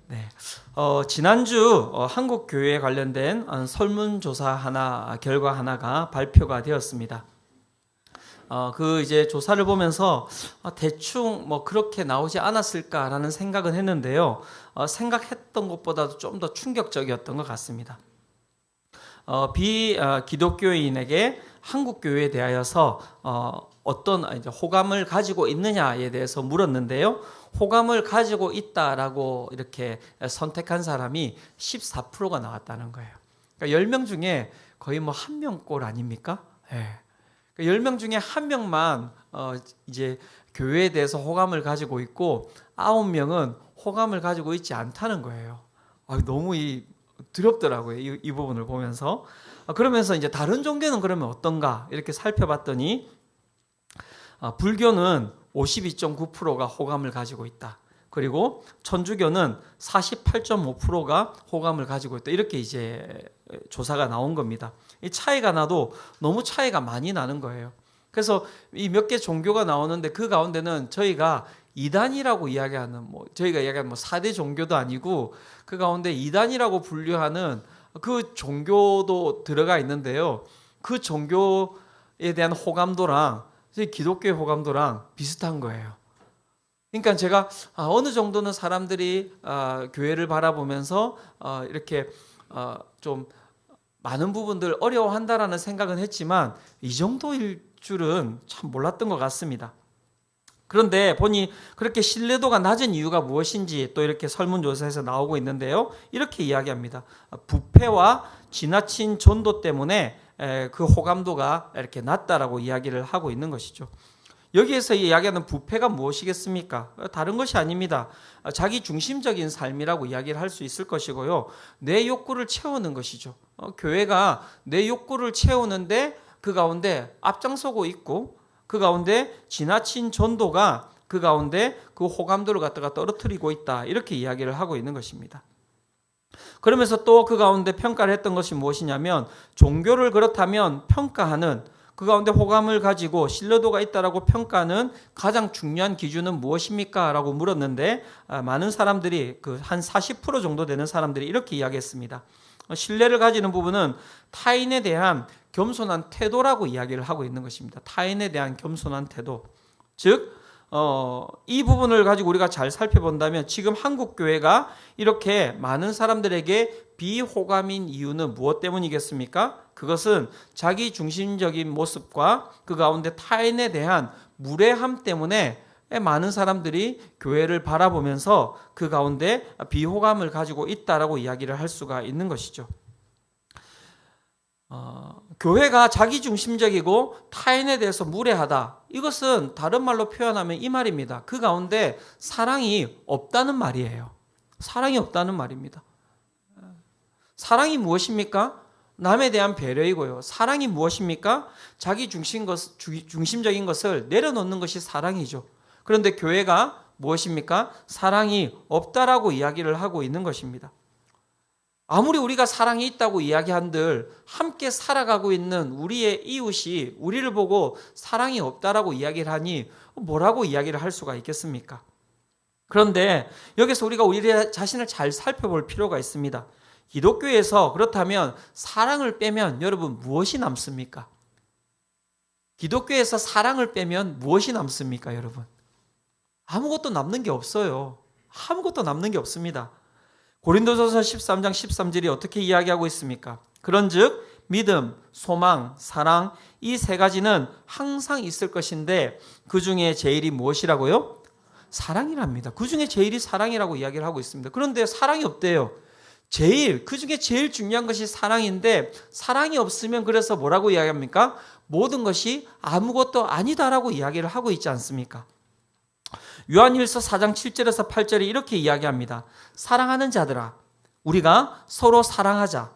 네. 지난주 한국 교회에 관련된 설문조사 결과 하나가 발표가 되었습니다. 이제 조사를 보면서 대충 그렇게 나오지 않았을까라는 생각은 했는데요. 생각했던 것보다도 좀 더 충격적이었던 것 같습니다. 기독교인에게 한국 교회에 대하여서 어떤 이제 호감을 가지고 있느냐에 대해서 물었는데요. 호감을 가지고 있다라고 이렇게 선택한 사람이 14%가 나왔다는 거예요. 그러니까 10명 중에 거의 한 명꼴 아닙니까? 네. 10명 중에 한 명만 이제 교회에 대해서 호감을 가지고 있고 9명은 호감을 가지고 있지 않다는 거예요. 너무 두렵더라고요. 이 부분을 보면서. 그러면서 이제 다른 종교는 그러면 어떤가 이렇게 살펴봤더니 불교는 52.9%가 호감을 가지고 있다. 그리고 천주교는 48.5%가 호감을 가지고 있다. 이렇게 이제 조사가 나온 겁니다. 이 차이가 나도 너무 차이가 많이 나는 거예요. 그래서 이 몇 개 종교가 나오는데 그 가운데는 저희가 이단이라고 이야기하는 저희가 이야기하는 4대 종교도 아니고 그 가운데 이단이라고 분류하는 그 종교도 들어가 있는데요. 그 종교에 대한 호감도랑 기독교의 호감도랑 비슷한 거예요. 그러니까 제가 어느 정도는 사람들이 교회를 바라보면서 이렇게 좀 많은 부분들 어려워한다라는 생각은 했지만 이 정도일 줄은 참 몰랐던 것 같습니다. 그런데 보니 그렇게 신뢰도가 낮은 이유가 무엇인지 또 이렇게 설문조사에서 나오고 있는데요. 이렇게 이야기합니다. 부패와 지나친 전도 때문에 그 호감도가 이렇게 낮다라고 이야기를 하고 있는 것이죠. 여기에서 이야기하는 부패가 무엇이겠습니까? 다른 것이 아닙니다. 자기 중심적인 삶이라고 이야기를 할 수 있을 것이고요. 내 욕구를 채우는 것이죠. 교회가 내 욕구를 채우는데 그 가운데 앞장서고 있고 그 가운데 지나친 전도가 그 가운데 그 호감도를 갖다가 떨어뜨리고 있다. 이렇게 이야기를 하고 있는 것입니다. 그러면서 또 그 가운데 평가를 했던 것이 무엇이냐면 종교를 그렇다면 평가하는 그 가운데 호감을 가지고 신뢰도가 있다라고 평가하는 가장 중요한 기준은 무엇입니까? 라고 물었는데 많은 사람들이 한 40% 정도 되는 사람들이 이렇게 이야기했습니다. 신뢰를 가지는 부분은 타인에 대한 겸손한 태도라고 이야기를 하고 있는 것입니다. 타인에 대한 겸손한 태도. 즉 이 부분을 가지고 우리가 잘 살펴본다면 지금 한국 교회가 이렇게 많은 사람들에게 비호감인 이유는 무엇 때문이겠습니까? 그것은 자기 중심적인 모습과 그 가운데 타인에 대한 무례함 때문에 많은 사람들이 교회를 바라보면서 그 가운데 비호감을 가지고 있다라고 이야기를 할 수가 있는 것이죠. 교회가 자기중심적이고 타인에 대해서 무례하다. 이것은 다른 말로 표현하면 이 말입니다. 그 가운데 사랑이 없다는 말이에요. 사랑이 없다는 말입니다. 사랑이 무엇입니까? 남에 대한 배려이고요. 사랑이 무엇입니까? 자기 중심적인 것을 내려놓는 것이 사랑이죠. 그런데 교회가 무엇입니까? 사랑이 없다라고 이야기를 하고 있는 것입니다. 아무리 우리가 사랑이 있다고 이야기한들 함께 살아가고 있는 우리의 이웃이 우리를 보고 사랑이 없다라고 이야기를 하니 뭐라고 이야기를 할 수가 있겠습니까? 그런데 여기서 우리가 우리 자신을 잘 살펴볼 필요가 있습니다. 기독교에서 그렇다면 사랑을 빼면 여러분 무엇이 남습니까? 기독교에서 사랑을 빼면 무엇이 남습니까, 여러분? 아무것도 남는 게 없어요. 아무것도 남는 게 없습니다. 고린도전서 13장 13절이 어떻게 이야기하고 있습니까? 그런즉 믿음, 소망, 사랑 이 세 가지는 항상 있을 것인데 그 중에 제일이 무엇이라고요? 사랑이랍니다. 그 중에 제일이 사랑이라고 이야기를 하고 있습니다. 그런데 사랑이 없대요. 그 중에 제일 중요한 것이 사랑인데 사랑이 없으면 그래서 뭐라고 이야기합니까? 모든 것이 아무것도 아니다라고 이야기를 하고 있지 않습니까? 요한일서 4장 7절에서 8절에 이렇게 이야기합니다. 사랑하는 자들아, 우리가 서로 사랑하자.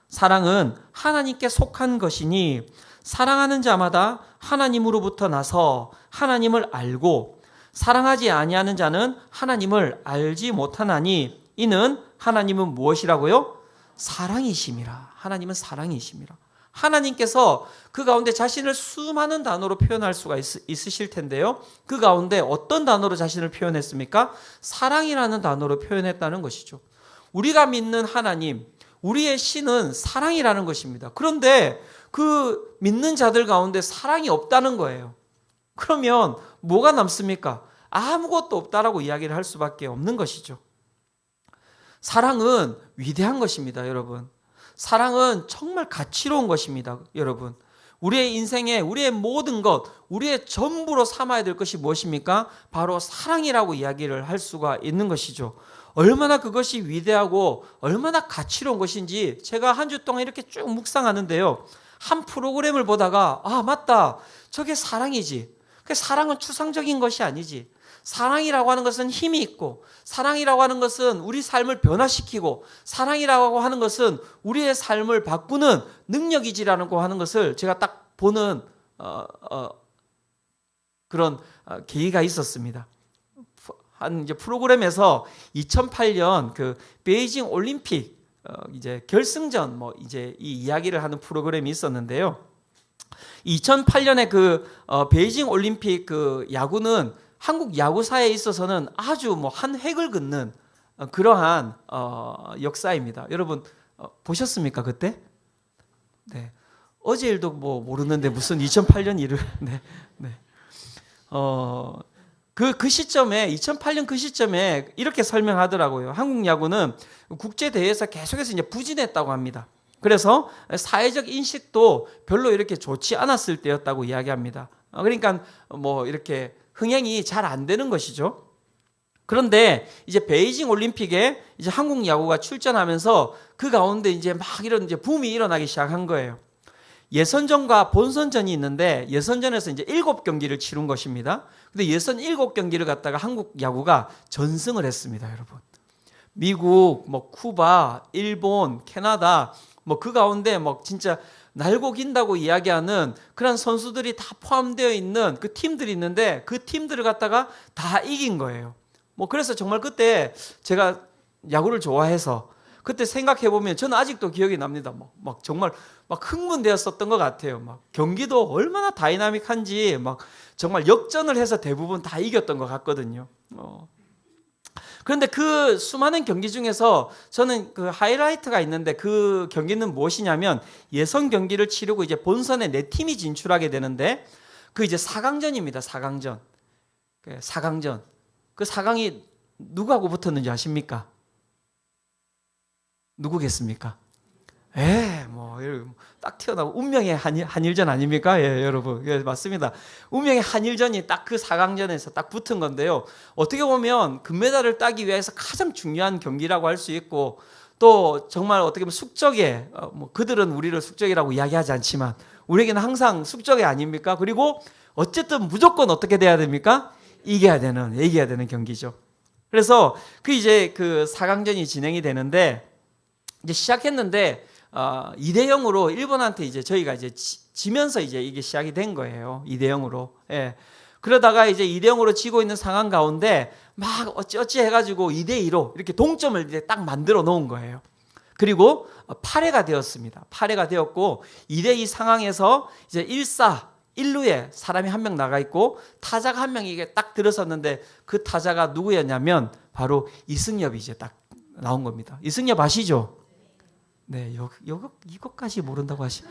사랑은 하나님께 속한 것이니 사랑하는 자마다 하나님으로부터 나서 하나님을 알고 사랑하지 아니하는 자는 하나님을 알지 못하나니 이는 하나님은 무엇이라고요? 사랑이심이라. 하나님은 사랑이심이라. 하나님께서 그 가운데 자신을 수많은 단어로 표현할 수가 있으실 텐데요. 그 가운데 어떤 단어로 자신을 표현했습니까? 사랑이라는 단어로 표현했다는 것이죠. 우리가 믿는 하나님, 우리의 신은 사랑이라는 것입니다. 그런데 그 믿는 자들 가운데 사랑이 없다는 거예요. 그러면 뭐가 남습니까? 아무것도 없다라고 이야기를 할 수밖에 없는 것이죠. 사랑은 위대한 것입니다, 여러분. 사랑은 정말 가치로운 것입니다, 여러분. 우리의 인생에 우리의 모든 것, 우리의 전부로 삼아야 될 것이 무엇입니까? 바로 사랑이라고 이야기를 할 수가 있는 것이죠. 얼마나 그것이 위대하고 얼마나 가치로운 것인지 제가 한 주 동안 이렇게 쭉 묵상하는데요. 한 프로그램을 보다가 맞다. 저게 사랑이지. 사랑은 추상적인 것이 아니지. 사랑이라고 하는 것은 힘이 있고, 사랑이라고 하는 것은 우리 삶을 변화시키고, 사랑이라고 하는 것은 우리의 삶을 바꾸는 능력이지라고 하는 것을 제가 딱 보는 그런 계기가 있었습니다. 한 이제 프로그램에서 2008년 그 베이징 올림픽 이제 결승전 이제 이 이야기를 하는 프로그램이 있었는데요. 2008년에 그 베이징 올림픽 그 야구는 한국 야구사에 있어서는 아주 한 획을 긋는 그러한 역사입니다. 여러분 보셨습니까 그때? 네. 어제 일도 모르는데 무슨 2008년 일을 네. 그 시점에 2008년 그 시점에 이렇게 설명하더라고요. 한국 야구는 국제 대회에서 계속해서 이제 부진했다고 합니다. 그래서 사회적 인식도 별로 이렇게 좋지 않았을 때였다고 이야기합니다. 그러니까 이렇게 흥행이 잘 안 되는 것이죠. 그런데 이제 베이징 올림픽에 이제 한국 야구가 출전하면서 그 가운데 이제 이런 이제 붐이 일어나기 시작한 거예요. 예선전과 본선전이 있는데 예선전에서 이제 7경기를 치른 것입니다. 근데 예선 7경기를 갖다가 한국 야구가 전승을 했습니다, 여러분. 미국, 쿠바, 일본, 캐나다 그 가운데 진짜 날고 긴다고 이야기하는 그런 선수들이 다 포함되어 있는 그 팀들이 있는데 그 팀들을 갖다가 다 이긴 거예요. 그래서 정말 그때 제가 야구를 좋아해서 그때 생각해 보면 저는 아직도 기억이 납니다. 정말 흥분되었었던 것 같아요. 경기도 얼마나 다이나믹한지 정말 역전을 해서 대부분 다 이겼던 것 같거든요. 그런데 그 수많은 경기 중에서 저는 그 하이라이트가 있는데 그 경기는 무엇이냐면 예선 경기를 치르고 이제 본선에 4팀이 진출하게 되는데 그 이제 4강전입니다. 4강전. 4강전. 그 4강이 누구하고 붙었는지 아십니까? 누구겠습니까? 딱 튀어나오고 운명의 한일전 아닙니까? 예, 여러분. 예, 맞습니다. 운명의 한일전이 딱 그 4강전에서 딱 붙은 건데요. 어떻게 보면 금메달을 따기 위해서 가장 중요한 경기라고 할 수 있고 또 정말 어떻게 보면 숙적의 그들은 우리를 숙적이라고 이야기하지 않지만 우리에게는 항상 숙적이 아닙니까? 그리고 어쨌든 무조건 어떻게 돼야 됩니까? 이겨야 되는 경기죠. 그래서 이제 그 4강전이 진행이 되는데 이제 시작했는데 2대 0으로 일본한테 이제 저희가 이제 지면서 이제 이게 시작이 된 거예요. 2대 0으로. 예. 그러다가 이제 2대 0으로 지고 있는 상황 가운데 어찌 해가지고 2대 2로 이렇게 동점을 이제 딱 만들어 놓은 거예요. 그리고 8회가 되었습니다. 8회가 되었고 2대 2 상황에서 이제 1사 1루에 사람이 한 명 나가 있고 타자가 한 명이 이게 딱 들어섰는데 그 타자가 누구였냐면 바로 이승엽이 이제 딱 나온 겁니다. 이승엽 아시죠? 네, 이것까지 모른다고 하시.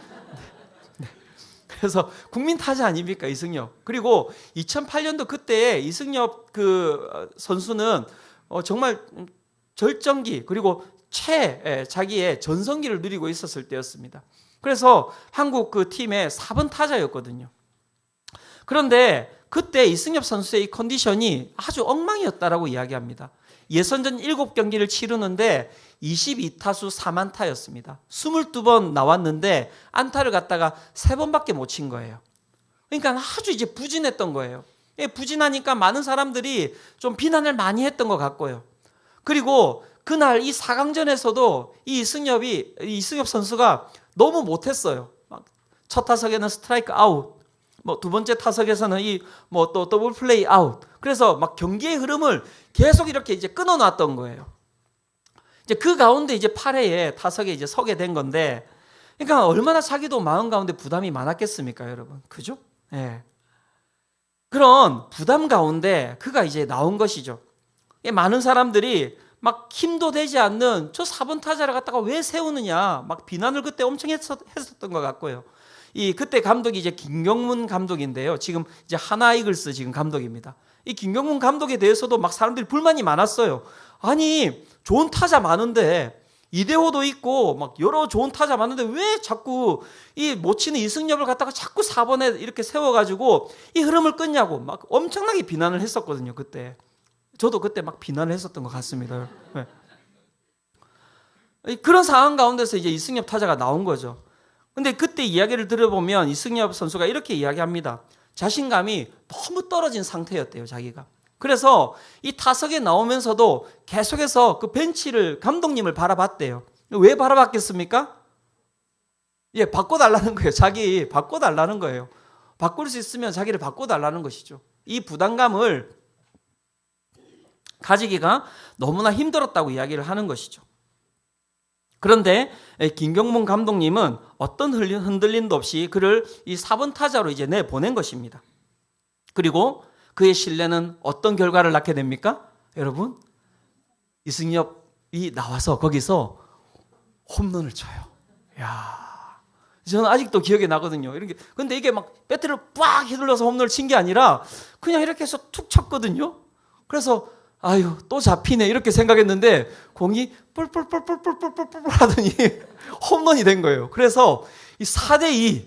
네. 그래서 국민 타자 아닙니까 이승엽. 그리고 2008년도 그때 이승엽 그 선수는 정말 절정기 그리고 자기의 전성기를 누리고 있었을 때였습니다. 그래서 한국 그 팀의 4번 타자였거든요. 그런데 그때 이승엽 선수의 이 컨디션이 아주 엉망이었다라고 이야기합니다. 예선전 7경기를 치르는데 22타수 4안타였습니다. 22번 나왔는데 안타를 갖다가 3번밖에 못 친 거예요. 그러니까 아주 이제 부진했던 거예요. 부진하니까 많은 사람들이 좀 비난을 많이 했던 것 같고요. 그리고 그날 이 4강전에서도 이승엽 선수가 너무 못했어요. 첫 타석에는 스트라이크 아웃, 두 번째 타석에서는 또 더블 플레이 아웃. 그래서 경기의 흐름을 계속 이렇게 이제 끊어놨던 거예요. 이제 그 가운데 이제 8회에 타석에 이제 서게 된 건데 그러니까 얼마나 자기도 마음 가운데 부담이 많았겠습니까, 여러분? 그죠? 예. 그런 부담 가운데 그가 이제 나온 것이죠. 많은 사람들이 막 힘도 되지 않는 저 4번 타자를 갖다가 왜 세우느냐 막 비난을 그때 엄청 했었던 것 같고요. 그때 감독이 이제 김경문 감독인데요. 지금 이제 하나 이글스 지금 감독입니다. 이 김경문 감독에 대해서도 막 사람들이 불만이 많았어요. 아니, 좋은 타자 많은데 이대호도 있고 막 여러 좋은 타자 많은데 왜 자꾸 이 못 치는 이승엽을 갖다가 자꾸 4번에 이렇게 세워가지고 이 흐름을 끊냐고 막 엄청나게 비난을 했었거든요, 그때. 저도 그때 막 비난을 했었던 것 같습니다. 네. 그런 상황 가운데서 이제 이승엽 타자가 나온 거죠. 근데 그때 이야기를 들어보면 이승엽 선수가 이렇게 이야기합니다. 자신감이 너무 떨어진 상태였대요, 자기가. 그래서 이 타석에 나오면서도 계속해서 그 벤치를, 감독님을 바라봤대요. 왜 바라봤겠습니까? 예, 바꿔달라는 거예요. 자기 바꿔달라는 거예요. 바꿀 수 있으면 자기를 바꿔달라는 것이죠. 이 부담감을 가지기가 너무나 힘들었다고 이야기를 하는 것이죠. 그런데 김경문 감독님은 어떤 흔들림도 없이 그를 이 4번 타자로 이제 내보낸 것입니다. 그리고 그의 신뢰는 어떤 결과를 낳게 됩니까? 여러분, 이승엽이 나와서 거기서 홈런을 쳐요. 야, 저는 아직도 기억이 나거든요. 이렇게. 근데 이게 막 배트를 빡 휘둘러서 홈런을 친 게 아니라 그냥 이렇게 해서 툭 쳤거든요. 그래서 아유, 또 잡히네 이렇게 생각했는데 공이 뿔뿔뿔뿔뿔뿔뿔 하더니 홈런이 된 거예요. 그래서 이 4대2,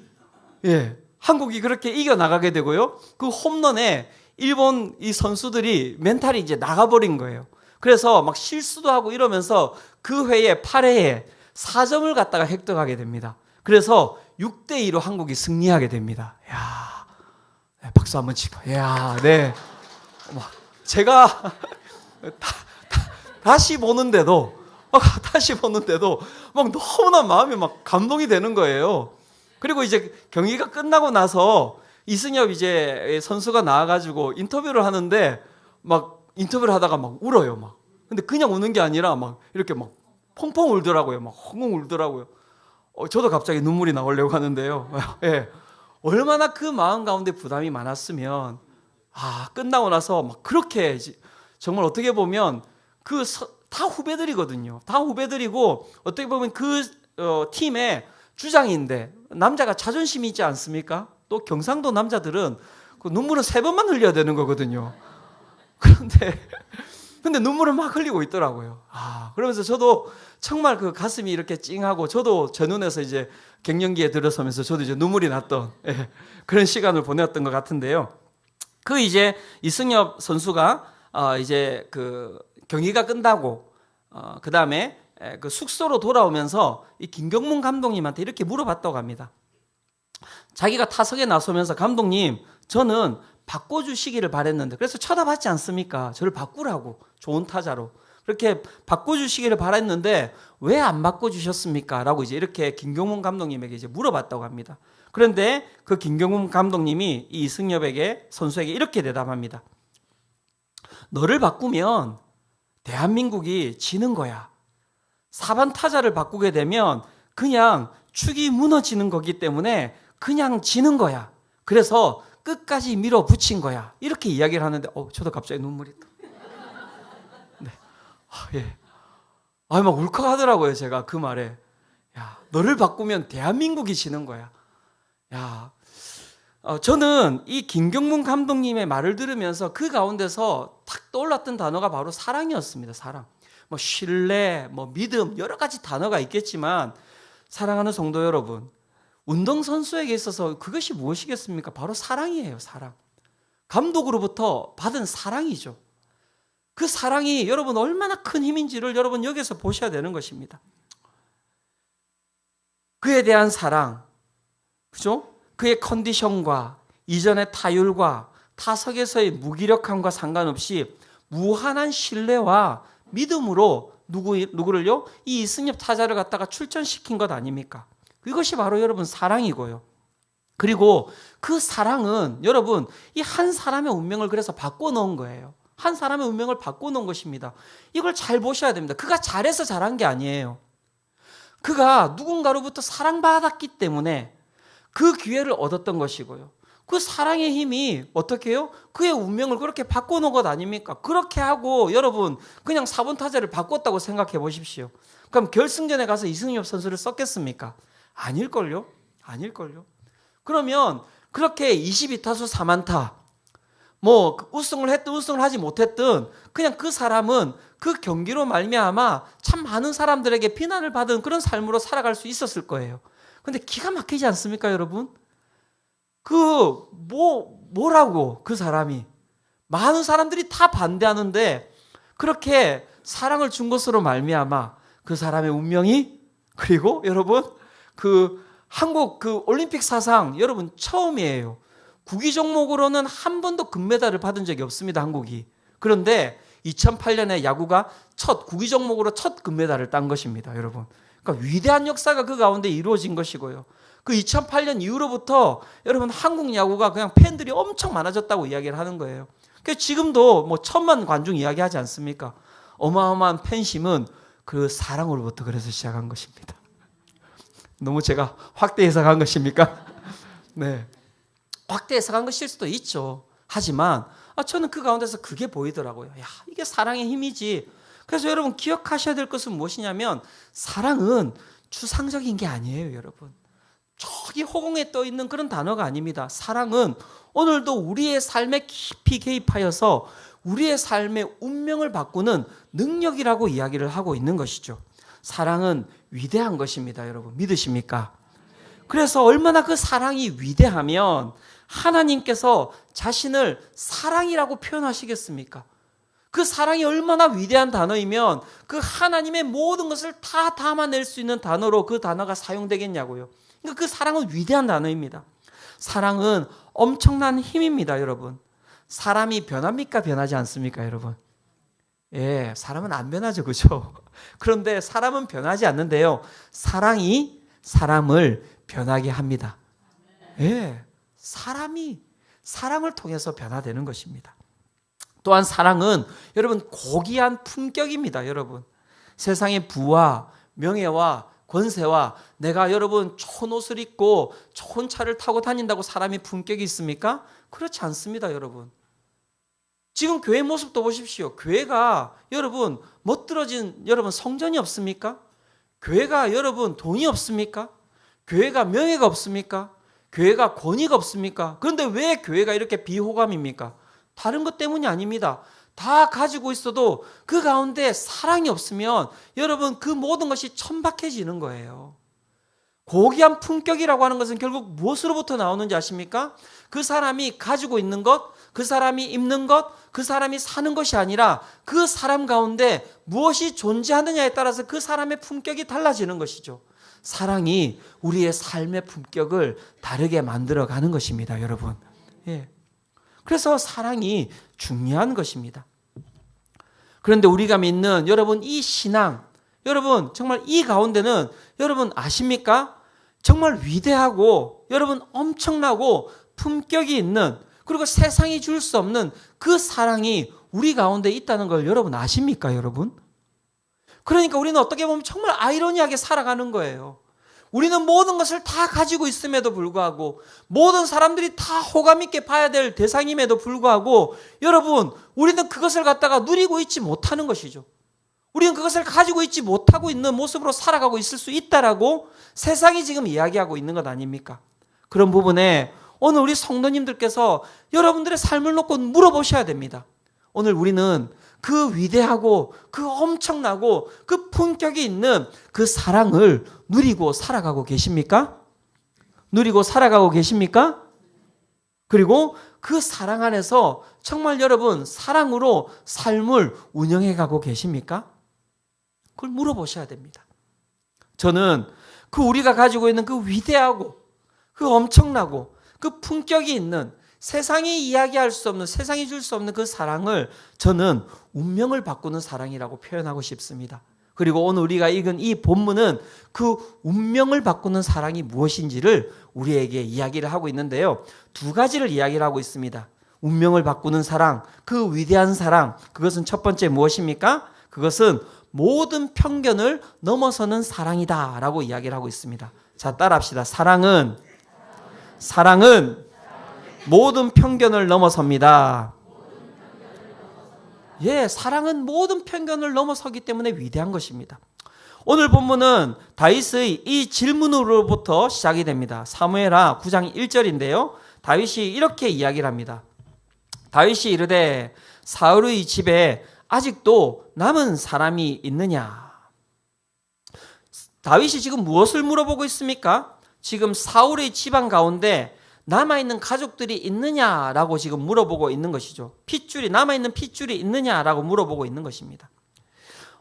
예, 한국이 그렇게 이겨나가게 되고요. 그 홈런에 일본 이 선수들이 멘탈이 이제 나가버린 거예요. 그래서 막 실수도 하고 이러면서 그 회에 8회에 4점을 갖다가 획득하게 됩니다. 그래서 6대2로 한국이 승리하게 됩니다. 야, 네, 박수 한번 치고. 야, 네. 제가 다시 보는데도 막 너무나 마음이 막 감동이 되는 거예요. 그리고 이제 경기가 끝나고 나서 이승엽 이제 선수가 나와가지고 인터뷰를 하는데 막 인터뷰를 하다가 막 울어요, 막. 근데 그냥 우는 게 아니라 막 이렇게 막 펑펑 울더라고요. 막 헝헝 울더라고요. 저도 갑자기 눈물이 나오려고 하는데요. 예. 얼마나 그 마음 가운데 부담이 많았으면, 끝나고 나서 막 그렇게 정말 어떻게 보면 다 후배들이거든요. 다 후배들이고 어떻게 보면 그 팀의 주장인데 남자가 자존심이 있지 않습니까? 또 경상도 남자들은 그 눈물은 3번만 흘려야 되는 거거든요. 근데 눈물을 막 흘리고 있더라고요. 그러면서 저도 정말 그 가슴이 이렇게 찡하고 저도 제 눈에서 이제 갱년기에 들어서면서 저도 이제 눈물이 났던 그런 시간을 보냈던 것 같은데요. 그 이제 이승엽 선수가 이제 그 경기가 끝나고 그 다음에 그 숙소로 돌아오면서 이 김경문 감독님한테 이렇게 물어봤다고 합니다. 자기가 타석에 나서면서 감독님, 저는 바꿔주시기를 바랬는데, 그래서 쳐다봤지 않습니까? 저를 바꾸라고, 좋은 타자로. 그렇게 바꿔주시기를 바랬는데 왜 안 바꿔주셨습니까? 라고 이제 이렇게 김경문 감독님에게 이제 물어봤다고 합니다. 그런데 그 김경문 감독님이 이 이승엽에게, 선수에게 이렇게 대답합니다. 너를 바꾸면 대한민국이 지는 거야. 4번 타자를 바꾸게 되면 그냥 축이 무너지는 거기 때문에 그냥 지는 거야. 그래서 끝까지 밀어붙인 거야. 이렇게 이야기를 하는데 저도 갑자기 눈물이 네. 예. 막 울컥하더라고요. 제가 그 말에. 야, 너를 바꾸면 대한민국이 지는 거야. 야, 저는 이 김경문 감독님의 말을 들으면서 그 가운데서 탁 떠올랐던 단어가 바로 사랑이었습니다. 사랑. 뭐 신뢰, 뭐 믿음, 여러 가지 단어가 있겠지만 사랑하는 성도 여러분, 운동선수에게 있어서 그것이 무엇이겠습니까? 바로 사랑이에요. 사랑. 감독으로부터 받은 사랑이죠. 그 사랑이 여러분 얼마나 큰 힘인지를 여러분 여기서 보셔야 되는 것입니다. 그에 대한 사랑, 그죠? 그의 컨디션과 이전의 타율과 타석에서의 무기력함과 상관없이 무한한 신뢰와 믿음으로 누구를요? 이 이승엽 타자를 갖다가 출전시킨 것 아닙니까? 이것이 바로 여러분 사랑이고요. 그리고 그 사랑은 여러분 이 한 사람의 운명을 그래서 바꿔놓은 거예요. 한 사람의 운명을 바꿔놓은 것입니다. 이걸 잘 보셔야 됩니다. 그가 잘해서 잘한 게 아니에요. 그가 누군가로부터 사랑받았기 때문에 그 기회를 얻었던 것이고요. 그 사랑의 힘이 어떻게 해요? 그의 운명을 그렇게 바꿔놓은 것 아닙니까? 그렇게 하고 여러분 그냥 4번 타자를 바꿨다고 생각해 보십시오. 그럼 결승전에 가서 이승엽 선수를 썼겠습니까? 아닐걸요? 아닐걸요? 그러면 그렇게 22타수 4안타 뭐 우승을 했든 우승을 하지 못했든 그냥 그 사람은 그 경기로 말미암아 참 많은 사람들에게 비난을 받은 그런 삶으로 살아갈 수 있었을 거예요. 근데 기가 막히지 않습니까, 여러분? 뭐라고 그 사람이 많은 사람들이 다 반대하는데 그렇게 사랑을 준 것으로 말미암아 그 사람의 운명이, 그리고 여러분 한국 올림픽 사상 여러분 처음이에요. 구기 종목으로는 한 번도 금메달을 받은 적이 없습니다, 한국이. 그런데 2008년에 야구가 구기 종목으로 첫 금메달을 딴 것입니다, 여러분. 그러니까 위대한 역사가 그 가운데 이루어진 것이고요. 그 2008년 이후로부터 여러분 한국 야구가 그냥 팬들이 엄청 많아졌다고 이야기를 하는 거예요. 그러니까 지금도 뭐 1000만 관중 이야기하지 않습니까? 어마어마한 팬심은 그 사랑으로부터 그래서 시작한 것입니다. 너무 제가 확대 해석한 것입니까? 네, 확대 해석한 것일 수도 있죠. 하지만 저는 그 가운데서 그게 보이더라고요. 야, 이게 사랑의 힘이지. 그래서 여러분 기억하셔야 될 것은 무엇이냐면 사랑은 추상적인 게 아니에요, 여러분. 저기 허공에 떠 있는 그런 단어가 아닙니다. 사랑은 오늘도 우리의 삶에 깊이 개입하여서 우리의 삶의 운명을 바꾸는 능력이라고 이야기를 하고 있는 것이죠. 사랑은 위대한 것입니다, 여러분. 믿으십니까? 그래서 얼마나 그 사랑이 위대하면 하나님께서 자신을 사랑이라고 표현하시겠습니까? 그 사랑이 얼마나 위대한 단어이면 그 하나님의 모든 것을 다 담아낼 수 있는 단어로 그 단어가 사용되겠냐고요. 그러니까 그 사랑은 위대한 단어입니다. 사랑은 엄청난 힘입니다, 여러분. 사람이 변합니까? 변하지 않습니까, 여러분? 예, 사람은 안 변하죠, 그죠? 그런데 사람은 변하지 않는데요. 사랑이 사람을 변하게 합니다. 예, 사람이 사랑을 통해서 변화되는 것입니다. 또한 사랑은 여러분 고귀한 품격입니다, 여러분. 세상의 부와 명예와 권세와 내가 여러분 좋은 옷을 입고 좋은 차를 타고 다닌다고 사람이 품격이 있습니까? 그렇지 않습니다, 여러분. 지금 교회 모습도 보십시오. 교회가 여러분 멋들어진 여러분 성전이 없습니까? 교회가 여러분 돈이 없습니까? 교회가 명예가 없습니까? 교회가 권위가 없습니까? 그런데 왜 교회가 이렇게 비호감입니까? 다른 것 때문이 아닙니다. 다 가지고 있어도 그 가운데 사랑이 없으면 여러분 그 모든 것이 천박해지는 거예요. 고귀한 품격이라고 하는 것은 결국 무엇으로부터 나오는지 아십니까? 그 사람이 가지고 있는 것, 그 사람이 입는 것, 그 사람이 사는 것이 아니라 그 사람 가운데 무엇이 존재하느냐에 따라서 그 사람의 품격이 달라지는 것이죠. 사랑이 우리의 삶의 품격을 다르게 만들어가는 것입니다, 여러분. 예. 그래서 사랑이 중요한 것입니다. 그런데 우리가 믿는 여러분 이 신앙, 여러분 정말 이 가운데는 여러분 아십니까? 정말 위대하고 여러분 엄청나고 품격이 있는, 그리고 세상이 줄 수 없는 그 사랑이 우리 가운데 있다는 걸 여러분 아십니까, 여러분? 그러니까 우리는 어떻게 보면 정말 아이러니하게 살아가는 거예요. 우리는 모든 것을 다 가지고 있음에도 불구하고 모든 사람들이 다 호감 있게 봐야 될 대상임에도 불구하고 여러분 우리는 그것을 갖다가 누리고 있지 못하는 것이죠. 우리는 그것을 가지고 있지 못하고 있는 모습으로 살아가고 있을 수 있다라고 세상이 지금 이야기하고 있는 것 아닙니까? 그런 부분에 오늘 우리 성도님들께서 여러분들의 삶을 놓고 물어보셔야 됩니다. 오늘 우리는 그 위대하고 그 엄청나고 그 품격이 있는 그 사랑을 누리고 살아가고 계십니까? 누리고 살아가고 계십니까? 그리고 그 사랑 안에서 정말 여러분 사랑으로 삶을 운영해 가고 계십니까? 그걸 물어보셔야 됩니다. 저는 그 우리가 가지고 있는 그 위대하고 그 엄청나고 그 품격이 있는 세상이 이야기할 수 없는, 세상이 줄 수 없는 그 사랑을 저는 운명을 바꾸는 사랑이라고 표현하고 싶습니다. 그리고 오늘 우리가 읽은 이 본문은 그 운명을 바꾸는 사랑이 무엇인지를 우리에게 이야기를 하고 있는데요. 두 가지를 이야기를 하고 있습니다. 운명을 바꾸는 사랑, 그 위대한 사랑, 그것은 첫 번째 무엇입니까? 그것은 모든 편견을 넘어서는 사랑이다 라고 이야기를 하고 있습니다. 자, 따라합시다. 사랑은 모든 편견을 넘어섭니다. 예, 사랑은 모든 편견을 넘어서기 때문에 위대한 것입니다. 오늘 본문은 다윗의 이 질문으로부터 시작이 됩니다. 사무엘하 9장 1절인데요. 다윗이 이렇게 이야기를 합니다. 다윗이 이르되 사울의 집에 아직도 남은 사람이 있느냐? 다윗이 지금 무엇을 물어보고 있습니까? 지금 사울의 집안 가운데 남아있는 가족들이 있느냐라고 지금 물어보고 있는 것이죠. 남아있는 핏줄이 있느냐라고 물어보고 있는 것입니다.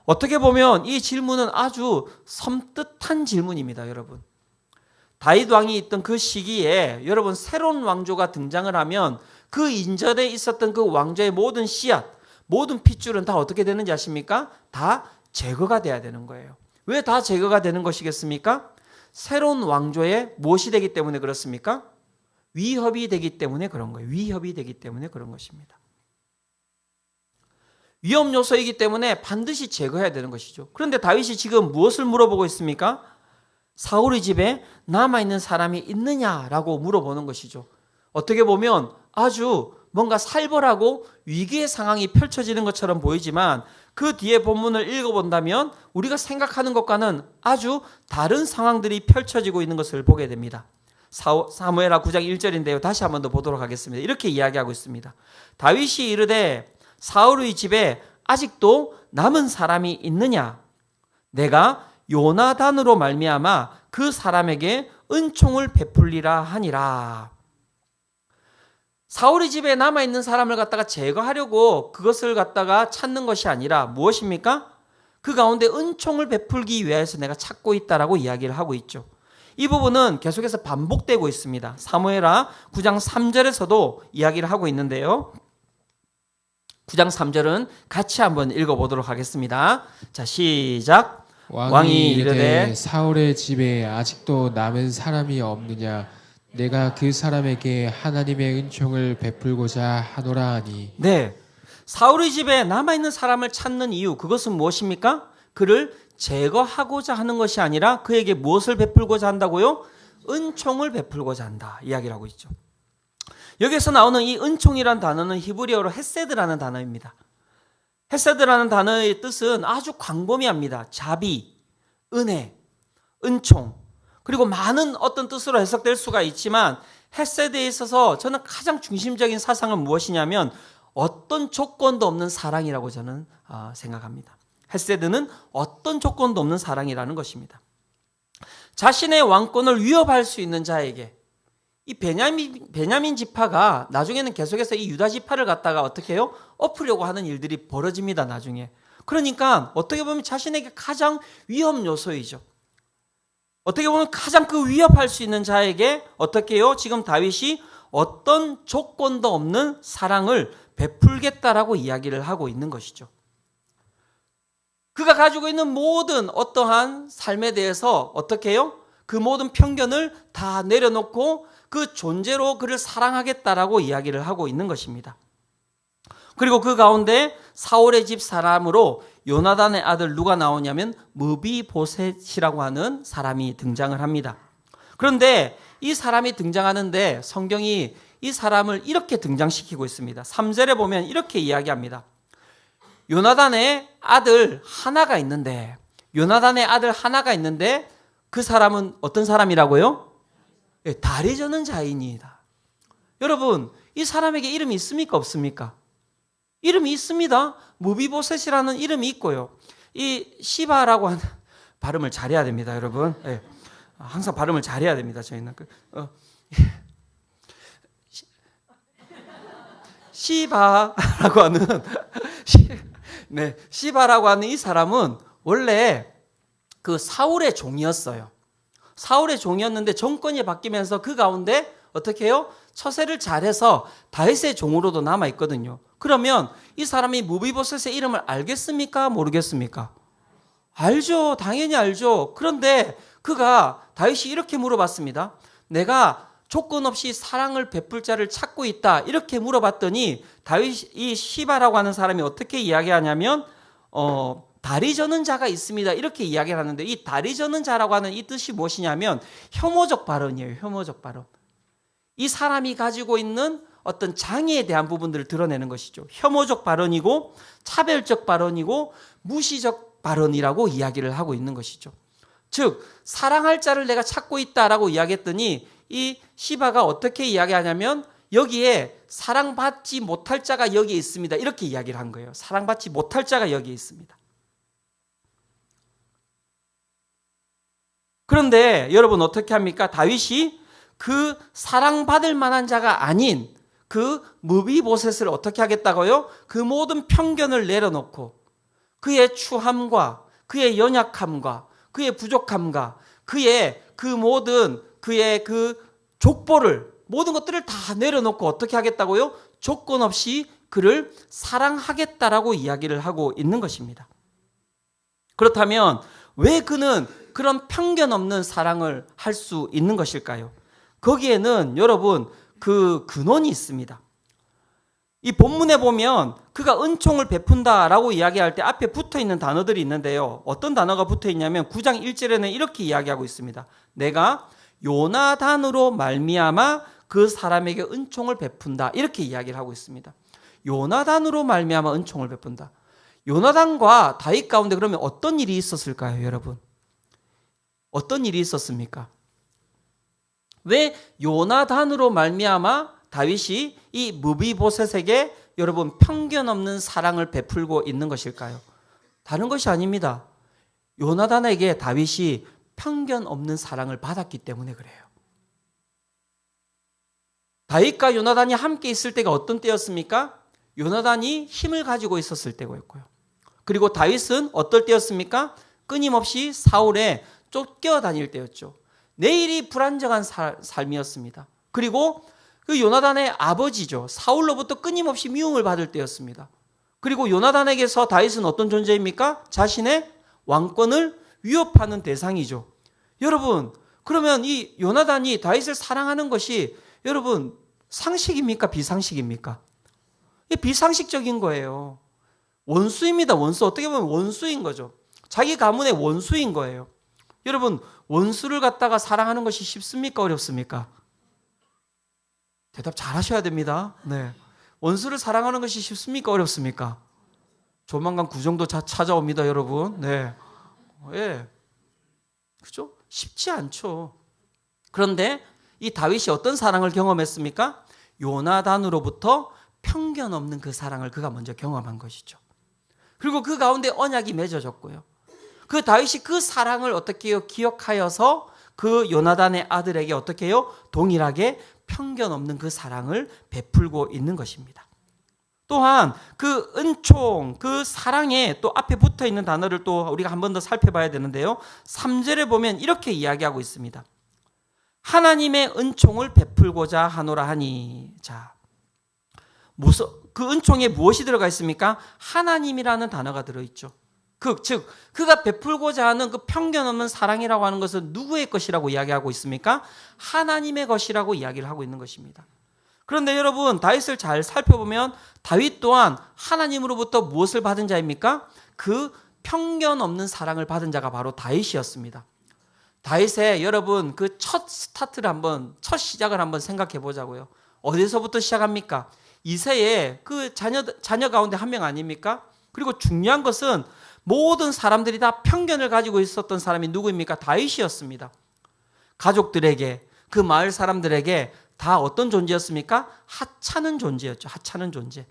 어떻게 보면 이 질문은 아주 섬뜩한 질문입니다, 여러분. 다윗 왕이 있던 그 시기에 여러분 새로운 왕조가 등장을 하면 그 인전에 있었던 그 왕조의 모든 씨앗, 모든 핏줄은 다 어떻게 되는지 아십니까? 다 제거가 돼야 되는 거예요. 왜 다 제거가 되는 것이겠습니까? 새로운 왕조에 무엇이 되기 때문에 그렇습니까? 위협이 되기 때문에 그런 거예요. 위협이 되기 때문에 그런 것입니다. 위험 요소이기 때문에 반드시 제거해야 되는 것이죠. 그런데 다윗이 지금 무엇을 물어보고 있습니까? 사울의 집에 남아있는 사람이 있느냐라고 물어보는 것이죠. 어떻게 보면 아주 뭔가 살벌하고 위기의 상황이 펼쳐지는 것처럼 보이지만 그 뒤에 본문을 읽어본다면 우리가 생각하는 것과는 아주 다른 상황들이 펼쳐지고 있는 것을 보게 됩니다. 사무엘하 9장 1절인데요. 다시 한번 더 보도록 하겠습니다. 이렇게 이야기하고 있습니다. 다윗이 이르되 사울의 집에 아직도 남은 사람이 있느냐? 내가 요나단으로 말미암아 그 사람에게 은총을 베풀리라 하니라. 사울의 집에 남아있는 사람을 갖다가 제거하려고 그것을 갖다가 찾는 것이 아니라 무엇입니까? 그 가운데 은총을 베풀기 위해서 내가 찾고 있다라고 이야기를 하고 있죠. 이 부분은 계속해서 반복되고 있습니다. 사무엘하 9장 3절에서도 이야기를 하고 있는데요. 9장 3절은 같이 한번 읽어보도록 하겠습니다. 자, 시작. 왕이 이르되 사울의 집에 아직도 남은 사람이 없느냐? 내가 그 사람에게 하나님의 은총을 베풀고자 하노라 하니. 네, 사울의 집에 남아있는 사람을 찾는 이유, 그것은 무엇입니까? 그를 제거하고자 하는 것이 아니라 그에게 무엇을 베풀고자 한다고요? 은총을 베풀고자 한다 이야기를 하고 있죠. 여기서 나오는 이 은총이라는 단어는 히브리어로 헤세드라는 단어입니다. 헤세드라는 단어의 뜻은 아주 광범위합니다. 자비, 은혜, 은총, 그리고 많은 어떤 뜻으로 해석될 수가 있지만 헤세드에 있어서 저는 가장 중심적인 사상은 무엇이냐면 어떤 조건도 없는 사랑이라고 저는 생각합니다. 헤세드는 어떤 조건도 없는 사랑이라는 것입니다. 자신의 왕권을 위협할 수 있는 자에게, 이 베냐민 지파가 나중에는 계속해서 이 유다 지파를 갖다가 어떻게 해요? 엎으려고 하는 일들이 벌어집니다, 나중에. 그러니까 어떻게 보면 자신에게 가장 위험 요소이죠. 어떻게 보면 가장 그 위협할 수 있는 자에게 어떻게 해요? 지금 다윗이 어떤 조건도 없는 사랑을 베풀겠다라고 이야기를 하고 있는 것이죠. 그가 가지고 있는 모든 어떠한 삶에 대해서 어떻게 해요? 그 모든 편견을 다 내려놓고 그 존재로 그를 사랑하겠다라고 이야기를 하고 있는 것입니다. 그리고 그 가운데 사울의 집 사람으로 요나단의 아들 누가 나오냐면 무비보셋이라고 하는 사람이 등장을 합니다. 그런데 이 사람이 등장하는데 성경이 이 사람을 이렇게 등장시키고 있습니다. 3절에 보면 이렇게 이야기합니다. 요나단의 아들 하나가 있는데 그 사람은 어떤 사람이라고요? 다리 저는 자인이다. 여러분, 이 사람에게 이름이 있습니까? 없습니까? 이름이 있습니다. 무비보셋이라는 이름이 있고요. 이 시바라고 하는 발음을 잘해야 됩니다, 여러분. 네. 항상 발음을 잘해야 됩니다, 저희는. 시바라고 하는 시바라고 하는 이 사람은 원래 그 사울의 종이었어요. 사울의 종이었는데 정권이 바뀌면서 그 가운데 어떻게 해요? 처세를 잘해서 다윗의 종으로도 남아 있거든요. 그러면 이 사람이 무비보셋의 이름을 알겠습니까? 모르겠습니까? 알죠. 당연히 알죠. 그런데 그가 다윗이 이렇게 물어봤습니다. 내가 조건 없이 사랑을 베풀 자를 찾고 있다. 이렇게 물어봤더니 다윗이 이 시바라고 하는 사람이 어떻게 이야기하냐면 다리 저는 자가 있습니다. 이렇게 이야기를 하는데 이 다리 저는 자라고 하는 이 뜻이 무엇이냐면 혐오적 발언이에요. 혐오적 발언. 이 사람이 가지고 있는 어떤 장애에 대한 부분들을 드러내는 것이죠. 혐오적 발언이고 차별적 발언이고 무시적 발언이라고 이야기를 하고 있는 것이죠. 즉 사랑할 자를 내가 찾고 있다라고 이야기했더니 이 시바가 어떻게 이야기하냐면 여기에 사랑받지 못할 자가 여기에 있습니다. 이렇게 이야기를 한 거예요. 사랑받지 못할 자가 여기에 있습니다. 그런데 여러분 어떻게 합니까? 다윗이 그 사랑받을 만한 자가 아닌 그 무비보셋을 어떻게 하겠다고요? 그 모든 편견을 내려놓고 그의 추함과 그의 연약함과 그의 부족함과 그의 그 모든 그의 그 족보를 모든 것들을 다 내려놓고 어떻게 하겠다고요? 조건 없이 그를 사랑하겠다라고 이야기를 하고 있는 것입니다. 그렇다면 왜 그는 그런 편견 없는 사랑을 할 수 있는 것일까요? 거기에는 여러분 그 근원이 있습니다. 이 본문에 보면 그가 은총을 베푼다라고 이야기할 때 앞에 붙어있는 단어들이 있는데요. 어떤 단어가 붙어있냐면 9장 1절에는 이렇게 이야기하고 있습니다. 내가 요나단으로 말미암아 그 사람에게 은총을 베푼다. 이렇게 이야기를 하고 있습니다. 요나단으로 말미암아 은총을 베푼다. 요나단과 다윗 가운데 그러면 어떤 일이 있었을까요, 여러분? 어떤 일이 있었습니까? 왜 요나단으로 말미암아 다윗이 이 무비보셋에게 여러분 편견 없는 사랑을 베풀고 있는 것일까요? 다른 것이 아닙니다. 요나단에게 다윗이 편견 없는 사랑을 받았기 때문에 그래요. 다윗과 요나단이 함께 있을 때가 어떤 때였습니까? 요나단이 힘을 가지고 있었을 때였고요. 그리고 다윗은 어떨 때였습니까? 끊임없이 사울에 쫓겨다닐 때였죠. 내일이 불안정한 삶이었습니다. 그리고 그 요나단의 아버지죠. 사울로부터 끊임없이 미움을 받을 때였습니다. 그리고 요나단에게서 다윗은 어떤 존재입니까? 자신의 왕권을 위협하는 대상이죠. 여러분, 그러면 이 요나단이 다윗을 사랑하는 것이 여러분 상식입니까? 비상식입니까? 이게 비상식적인 거예요. 원수입니다. 원수. 어떻게 보면 원수인 거죠. 자기 가문의 원수인 거예요. 여러분, 원수를 갖다가 사랑하는 것이 쉽습니까? 어렵습니까? 대답 잘 하셔야 됩니다. 네. 원수를 사랑하는 것이 쉽습니까? 어렵습니까? 조만간 구정도 찾아옵니다, 여러분. 네. 예. 그죠? 쉽지 않죠. 그런데 이 다윗이 어떤 사랑을 경험했습니까? 요나단으로부터 편견 없는 그 사랑을 그가 먼저 경험한 것이죠. 그리고 그 가운데 언약이 맺어졌고요. 그 다윗이 그 사랑을 어떻게 해요? 기억하여서 그 요나단의 아들에게 어떻게 해요? 동일하게 편견 없는 그 사랑을 베풀고 있는 것입니다. 또한 그 은총, 그 사랑에 또 앞에 붙어 있는 단어를 또 우리가 한 번 더 살펴봐야 되는데요. 3절에 보면 이렇게 이야기하고 있습니다. 하나님의 은총을 베풀고자 하노라 하니. 자, 그 은총에 무엇이 들어가 있습니까? 하나님이라는 단어가 들어있죠. 즉 그가 베풀고자 하는 그 편견 없는 사랑이라고 하는 것은 누구의 것이라고 이야기하고 있습니까? 하나님의 것이라고 이야기를 하고 있는 것입니다. 그런데 여러분 다윗을 잘 살펴보면 다윗 또한 하나님으로부터 무엇을 받은 자입니까? 그 편견 없는 사랑을 받은 자가 바로 다윗이었습니다. 다윗의 여러분 그 첫 시작을 한번 생각해 보자고요. 어디서부터 시작합니까? 이새의 그 자녀 가운데 한 명 아닙니까? 그리고 중요한 것은 모든 사람들이 다 편견을 가지고 있었던 사람이 누구입니까? 다윗이었습니다. 가족들에게, 그 마을 사람들에게 다 어떤 존재였습니까? 하찮은 존재였죠. 하찮은 존재.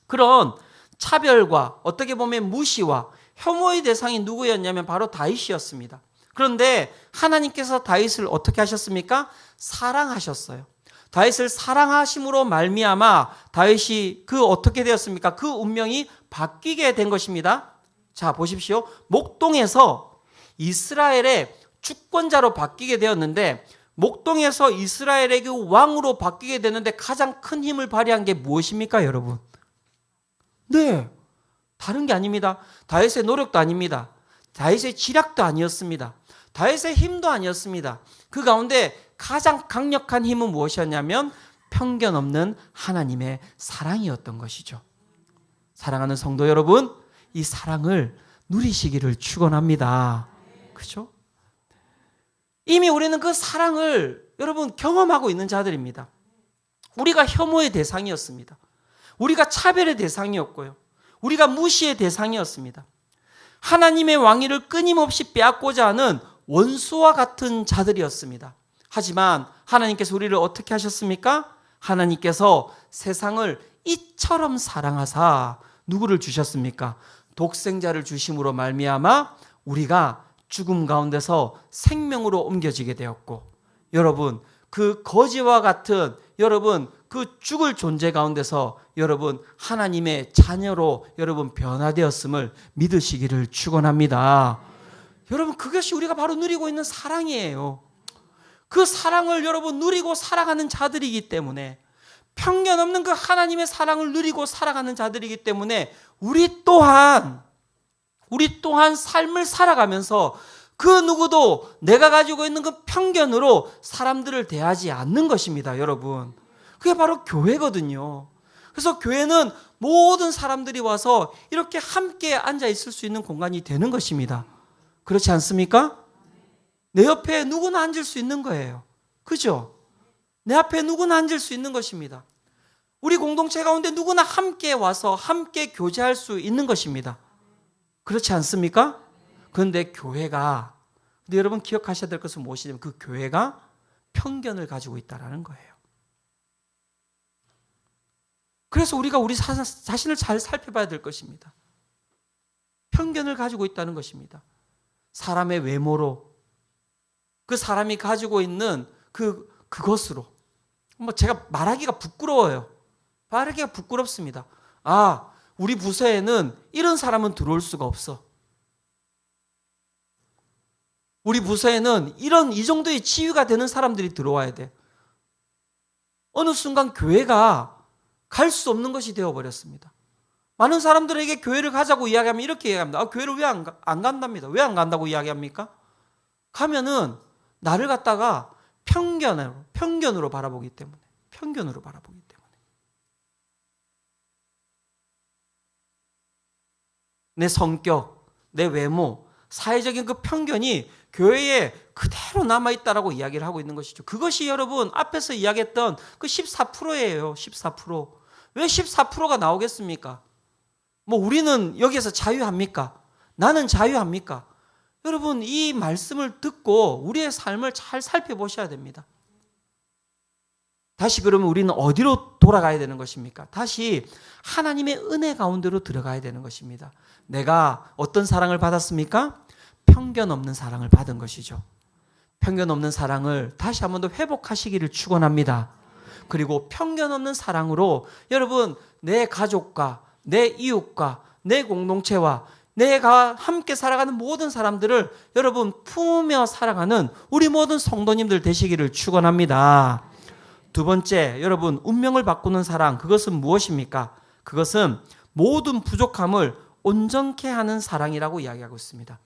그런 차별과 어떻게 보면 무시와 혐오의 대상이 누구였냐면 바로 다윗이었습니다. 그런데 하나님께서 다윗을 어떻게 하셨습니까? 사랑하셨어요. 다윗을 사랑하심으로 말미암아 다윗이 그 어떻게 되었습니까? 그 운명이 바뀌게 된 것입니다. 자, 보십시오. 목동에서 이스라엘의 주권자로 바뀌게 되었는데 목동에서 이스라엘의 그 왕으로 바뀌게 되는데 가장 큰 힘을 발휘한 게 무엇입니까, 여러분? 네, 다른 게 아닙니다. 다윗의 노력도 아닙니다. 다윗의 지략도 아니었습니다. 다윗의 힘도 아니었습니다. 그 가운데 가장 강력한 힘은 무엇이었냐면 편견 없는 하나님의 사랑이었던 것이죠. 사랑하는 성도 여러분, 이 사랑을 누리시기를 축원합니다. 그렇죠? 이미 우리는 그 사랑을 여러분 경험하고 있는 자들입니다. 우리가 혐오의 대상이었습니다. 우리가 차별의 대상이었고요. 우리가 무시의 대상이었습니다. 하나님의 왕위를 끊임없이 빼앗고자 하는 원수와 같은 자들이었습니다. 하지만 하나님께서 우리를 어떻게 하셨습니까? 하나님께서 세상을 이처럼 사랑하사 누구를 주셨습니까? 독생자를 주심으로 말미암아 우리가 죽음 가운데서 생명으로 옮겨지게 되었고, 여러분 그 거지와 같은 여러분 그 죽을 존재 가운데서 여러분 하나님의 자녀로 여러분 변화되었음을 믿으시기를 축원합니다. 여러분 그것이 우리가 바로 누리고 있는 사랑이에요. 그 사랑을 여러분 누리고 살아가는 자들이기 때문에, 편견 없는 그 하나님의 사랑을 누리고 살아가는 자들이기 때문에 우리 또한 삶을 살아가면서 그 누구도 내가 가지고 있는 그 편견으로 사람들을 대하지 않는 것입니다, 여러분. 그게 바로 교회거든요. 그래서 교회는 모든 사람들이 와서 이렇게 함께 앉아 있을 수 있는 공간이 되는 것입니다. 그렇지 않습니까? 내 옆에 누구나 앉을 수 있는 거예요. 그죠? 내 앞에 누구나 앉을 수 있는 것입니다. 우리 공동체 가운데 누구나 함께 와서 함께 교제할 수 있는 것입니다. 그렇지 않습니까? 그런데 교회가, 근데 여러분 기억하셔야 될 것은 무엇이냐면 그 교회가 편견을 가지고 있다는 거예요. 그래서 우리가 우리 자신을 잘 살펴봐야 될 것입니다. 편견을 가지고 있다는 것입니다. 사람의 외모로, 그 사람이 가지고 있는 그것으로, 제가 말하기가 부끄러워요. 말하기가 부끄럽습니다. 우리 부서에는 이런 사람은 들어올 수가 없어. 우리 부서에는 이 정도의 지위가 되는 사람들이 들어와야 돼. 어느 순간 교회가 갈 수 없는 것이 되어버렸습니다. 많은 사람들에게 교회를 가자고 이야기하면 이렇게 이야기합니다. 교회를 왜 안 간답니다. 왜 안 간다고 이야기합니까? 가면은 나를 갖다가 편견으로 바라보기 때문에. 내 성격, 내 외모, 사회적인 그 편견이 교회에 그대로 남아있다라고 이야기를 하고 있는 것이죠. 그것이 여러분 앞에서 이야기했던 그 14%예요. 14%. 왜 14%가 나오겠습니까? 우리는 여기에서 자유합니까? 나는 자유합니까? 여러분 이 말씀을 듣고 우리의 삶을 잘 살펴보셔야 됩니다. 다시 그러면 우리는 어디로 돌아가야 되는 것입니까? 다시 하나님의 은혜 가운데로 들어가야 되는 것입니다. 내가 어떤 사랑을 받았습니까? 편견 없는 사랑을 받은 것이죠. 편견 없는 사랑을 다시 한 번 더 회복하시기를 축원합니다. 그리고 편견 없는 사랑으로 여러분 내 가족과 내 이웃과 내 공동체와 내가 함께 살아가는 모든 사람들을 여러분 품으며 살아가는 우리 모든 성도님들 되시기를 축원합니다. 두 번째, 여러분 운명을 바꾸는 사랑, 그것은 무엇입니까? 그것은 모든 부족함을 온전케 하는 사랑이라고 이야기하고 있습니다.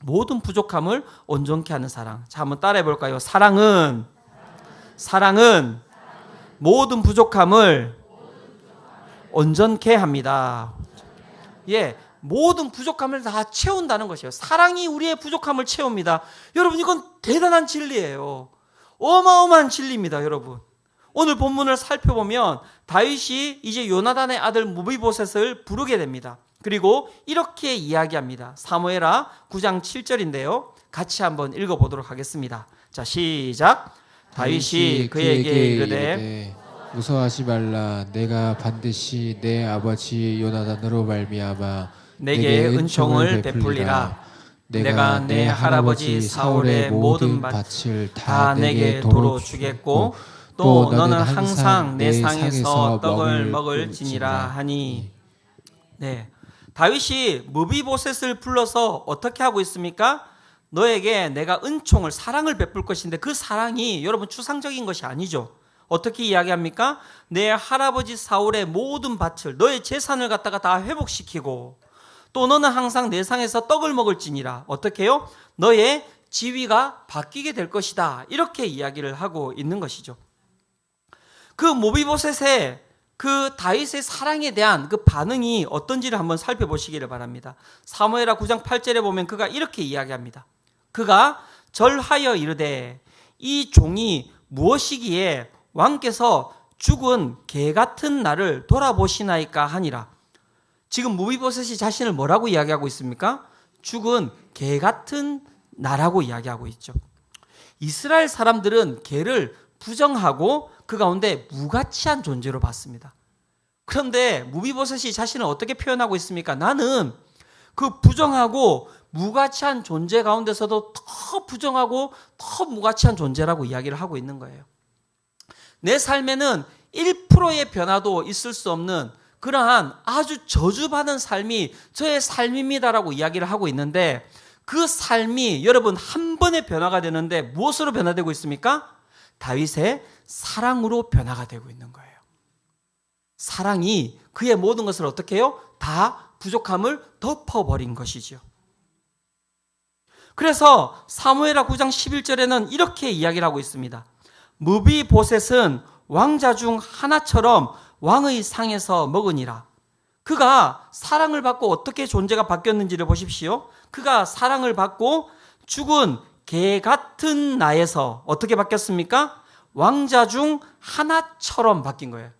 모든 부족함을 온전케 하는 사랑. 자, 한번 따라해 볼까요? 사랑은 모든 부족함을 온전케 합니다. 모든 부족함을 다 채운다는 것이에요. 사랑이 우리의 부족함을 채웁니다. 여러분 이건 대단한 진리예요. 어마어마한 진리입니다, 여러분. 오늘 본문을 살펴보면 다윗이 이제 요나단의 아들 무비보셋을 부르게 됩니다. 그리고 이렇게 이야기합니다. 사무엘하 9장 7절인데요. 같이 한번 읽어보도록 하겠습니다. 자, 시작. 다윗이 그에게 이르되 무서워하지 말라. 내가 반드시 내 아버지 요나단으로 말미암아 내게 은총을 베풀리라. 내가 내 할아버지 사울의 모든 밭을 다 내게 도로 주겠고 또 너는 항상 내 상에서 떡을 먹을지니라 하니. 네, 다윗이 무비보셋을 불러서 어떻게 하고 있습니까? 너에게 내가 은총을, 사랑을 베풀 것인데 그 사랑이 여러분 추상적인 것이 아니죠. 어떻게 이야기합니까? 내 할아버지 사울의 모든 밭을, 너의 재산을 갖다가 다 회복시키고 또 너는 항상 내 상에서 떡을 먹을지니라. 어떻게 해요? 너의 지위가 바뀌게 될 것이다. 이렇게 이야기를 하고 있는 것이죠. 그 모비보셋의 그 다윗의 사랑에 대한 그 반응이 어떤지를 한번 살펴보시기를 바랍니다. 사무엘하 9장 8절에 보면 그가 이렇게 이야기합니다. 그가 절하여 이르되 이 종이 무엇이기에 왕께서 죽은 개 같은 나를 돌아보시나이까 하니라. 지금 무비보셋이 자신을 뭐라고 이야기하고 있습니까? 죽은 개 같은 나라고 이야기하고 있죠. 이스라엘 사람들은 개를 부정하고 그 가운데 무가치한 존재로 봤습니다. 그런데 무비보셋이 자신을 어떻게 표현하고 있습니까? 나는 그 부정하고 무가치한 존재 가운데서도 더 부정하고 더 무가치한 존재라고 이야기를 하고 있는 거예요. 내 삶에는 1%의 변화도 있을 수 없는 그러한 아주 저주받은 삶이 저의 삶입니다라고 이야기를 하고 있는데 그 삶이 여러분 한 번의 변화가 되는데 무엇으로 변화되고 있습니까? 다윗의 사랑으로 변화가 되고 있는 거예요. 사랑이 그의 모든 것을 어떻게 해요? 다 부족함을 덮어버린 것이죠. 그래서 사무엘하 9장 11절에는 이렇게 이야기를 하고 있습니다. 무비보셋은 왕자 중 하나처럼 왕의 상에서 먹으니라. 그가 사랑을 받고 어떻게 존재가 바뀌었는지를 보십시오. 그가 사랑을 받고 죽은 개 같은 나에서 어떻게 바뀌었습니까? 왕자 중 하나처럼 바뀐 거예요.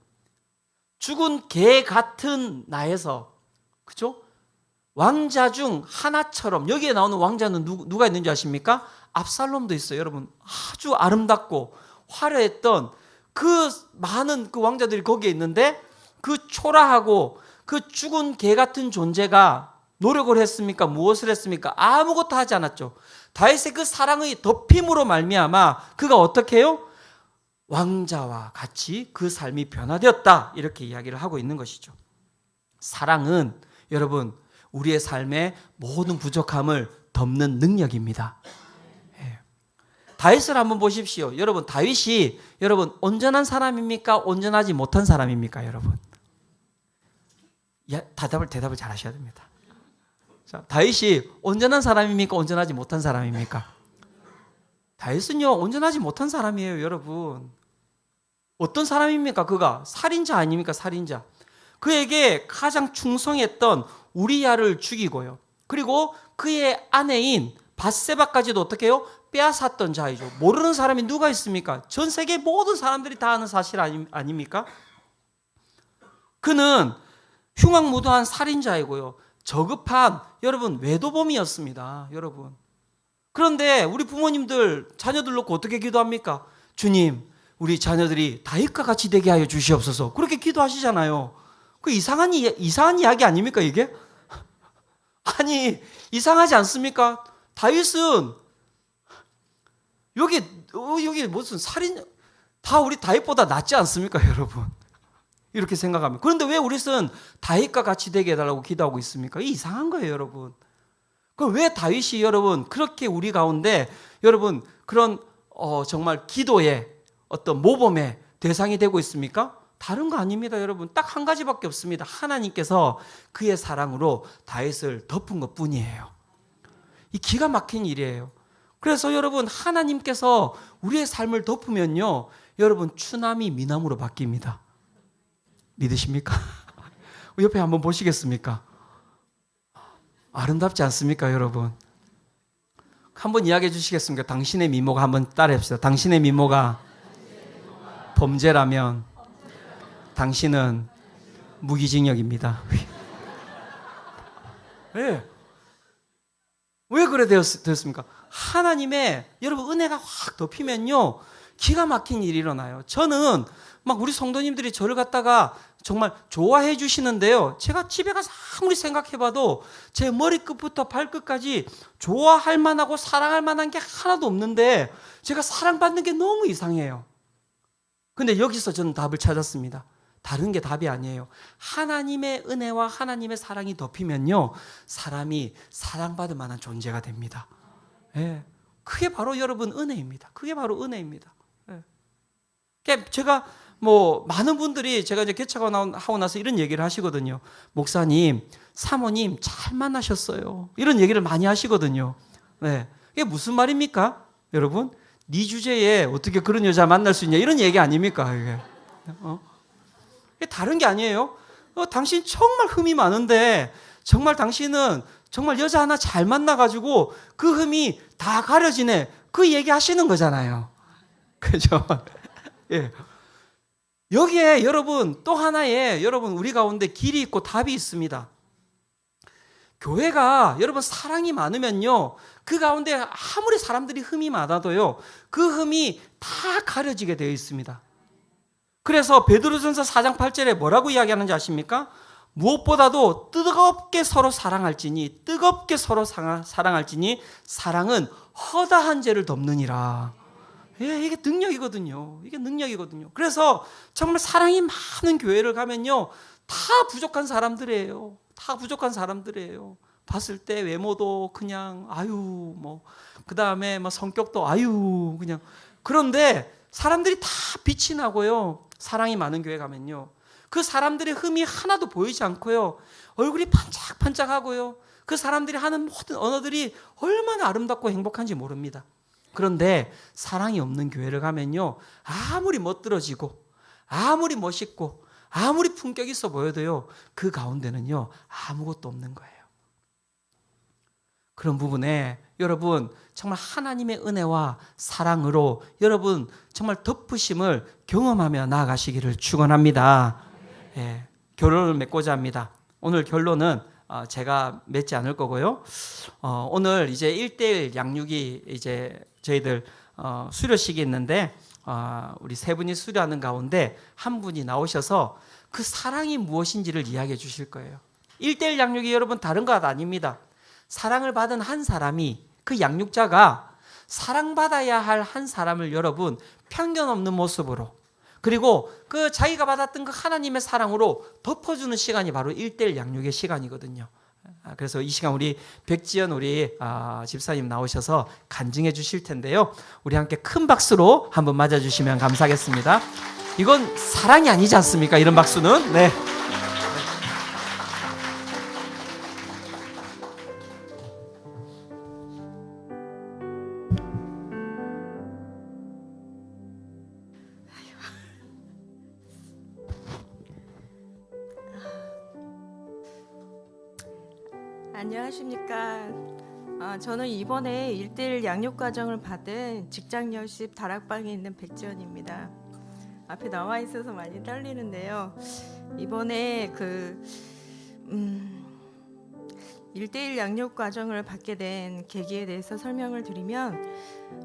죽은 개 같은 나에서, 그죠? 왕자 중 하나처럼. 여기에 나오는 왕자는 누가 있는지 아십니까? 압살롬도 있어요. 여러분, 아주 아름답고 화려했던 그 많은 그 왕자들이 거기에 있는데 그 초라하고 그 죽은 개 같은 존재가 노력을 했습니까? 무엇을 했습니까? 아무것도 하지 않았죠. 다윗의 그 사랑의 덮임으로 말미암아 그가 어떻게 해요? 왕자와 같이 그 삶이 변화되었다. 이렇게 이야기를 하고 있는 것이죠. 사랑은 여러분 우리의 삶의 모든 부족함을 덮는 능력입니다. 다윗을 한번 보십시오. 여러분 다윗이 여러분 온전한 사람입니까? 온전하지 못한 사람입니까? 여러분 대답을 잘 하셔야 됩니다. 자, 다윗이 온전한 사람입니까? 온전하지 못한 사람입니까? 다윗은요 온전하지 못한 사람이에요. 여러분 어떤 사람입니까? 그가 살인자 아닙니까? 살인자. 그에게 가장 충성했던 우리야를 죽이고요. 그리고 그의 아내인 밧세바까지도 어떻게 해요? 빼앗았던 자이죠. 모르는 사람이 누가 있습니까? 전 세계 모든 사람들이 다 아는 사실 아닙니까? 그는 흉악무도한 살인자이고요. 저급한 여러분 외도범이었습니다. 여러분. 그런데 우리 부모님들 자녀들 놓고 어떻게 기도합니까? 주님, 우리 자녀들이 다윗과 같이 되게 하여 주시옵소서. 그렇게 기도하시잖아요. 그 이상한 이야기 아닙니까 이게? 아니 이상하지 않습니까? 다윗은 여기 무슨 살인 다 우리 다윗보다 낫지 않습니까 여러분? 이렇게 생각하면. 그런데 왜 우리는 다윗과 같이 되게 해달라고 기도하고 있습니까? 이상한 거예요 여러분. 그럼 왜 다윗이 여러분 그렇게 우리 가운데 여러분 그런 정말 기도의 어떤 모범의 대상이 되고 있습니까? 다른 거 아닙니다 여러분. 딱 한 가지밖에 없습니다. 하나님께서 그의 사랑으로 다윗을 덮은 것 뿐이에요. 이 기가 막힌 일이에요. 그래서 여러분 하나님께서 우리의 삶을 덮으면요 여러분 추남이 미남으로 바뀝니다. 믿으십니까? 옆에 한번 보시겠습니까? 아름답지 않습니까 여러분? 한번 이야기해 주시겠습니까? 당신의 미모가 한번 따라해 봅시다. 당신의 미모가 범죄라면 당신은 무기징역입니다. 네. 왜 그래 되었습니까? 하나님의 여러분 은혜가 확 덮이면요 기가 막힌 일이 일어나요. 저는 막 우리 성도님들이 저를 갖다가 정말 좋아해 주시는데요. 제가 집에 가서 아무리 생각해봐도 제 머리끝부터 발끝까지 좋아할 만하고 사랑할 만한 게 하나도 없는데 제가 사랑받는 게 너무 이상해요. 근데 여기서 저는 답을 찾았습니다. 다른 게 답이 아니에요. 하나님의 은혜와 하나님의 사랑이 덮이면요 사람이 사랑받을 만한 존재가 됩니다. 예. 그게 바로 여러분 은혜입니다. 그게 바로 은혜입니다. 예. 제가 많은 분들이 제가 이제 개척하고 하고 나서 이런 얘기를 하시거든요. 목사님, 사모님 잘 만나셨어요. 이런 얘기를 많이 하시거든요. 네. 이게 무슨 말입니까? 여러분, 네 주제에 어떻게 그런 여자 만날 수 있냐 이런 얘기 아닙니까? 이게. 이게 다른 게 아니에요. 당신 정말 흠이 많은데 정말 당신은 정말 여자 하나 잘 만나가지고 그 흠이 다 가려지네. 그 얘기 하시는 거잖아요. 그죠? 예. 여기에 여러분 또 하나의 여러분 우리 가운데 길이 있고 답이 있습니다. 교회가 여러분 사랑이 많으면요, 그 가운데 아무리 사람들이 흠이 많아도요, 그 흠이 다 가려지게 되어 있습니다. 그래서 베드로전서 4장 8절에 뭐라고 이야기하는지 아십니까? 무엇보다도 뜨겁게 서로 사랑할지니 뜨겁게 서로 사랑할지니 사랑은 허다한 죄를 덮느니라. 예, 이게 능력이거든요. 이게 능력이거든요. 그래서 정말 사랑이 많은 교회를 가면요, 다 부족한 사람들이에요. 다 부족한 사람들이에요. 봤을 때 외모도 그냥 아유 뭐 그다음에 뭐 성격도 아유 그냥. 그런데 사람들이 다 빛이 나고요. 사랑이 많은 교회 가면요, 그 사람들의 흠이 하나도 보이지 않고요, 얼굴이 반짝반짝하고요, 그 사람들이 하는 모든 언어들이 얼마나 아름답고 행복한지 모릅니다. 그런데 사랑이 없는 교회를 가면요, 아무리 멋들어지고 아무리 멋있고 아무리 품격 있어 보여도요, 그 가운데는요 아무것도 없는 거예요. 그런 부분에 여러분 정말 하나님의 은혜와 사랑으로 여러분 정말 덮으심을 경험하며 나아가시기를 축원합니다. 예, 결론을 맺고자 합니다. 오늘 결론은 제가 맺지 않을 거고요. 오늘 이제 1대1 양육이 이제 저희들 수료식이 있는데 우리 세 분이 수료하는 가운데 한 분이 나오셔서 그 사랑이 무엇인지를 이야기해 주실 거예요. 1대1 양육이 여러분 다른 것 아닙니다. 사랑을 받은 한 사람이, 그 양육자가 사랑받아야 할 한 사람을 여러분 편견 없는 모습으로, 그리고 그 자기가 받았던 그 하나님의 사랑으로 덮어주는 시간이 바로 1대1 양육의 시간이거든요. 그래서 이 시간 우리 백지연 우리 집사님 나오셔서 간증해 주실 텐데요, 우리 함께 큰 박수로 한번 맞아주시면 감사하겠습니다. 이건 사랑이 아니지 않습니까? 이런 박수는. 네. 안녕하십니까. 저는 이번에 1대1 양육과정을 받은 직장여십 다락방에 있는 백지연입니다. 앞에 나와 있어서 많이 떨리는데요. 이번에 1대1 양육과정을 받게 된 계기에 대해서 설명을 드리면,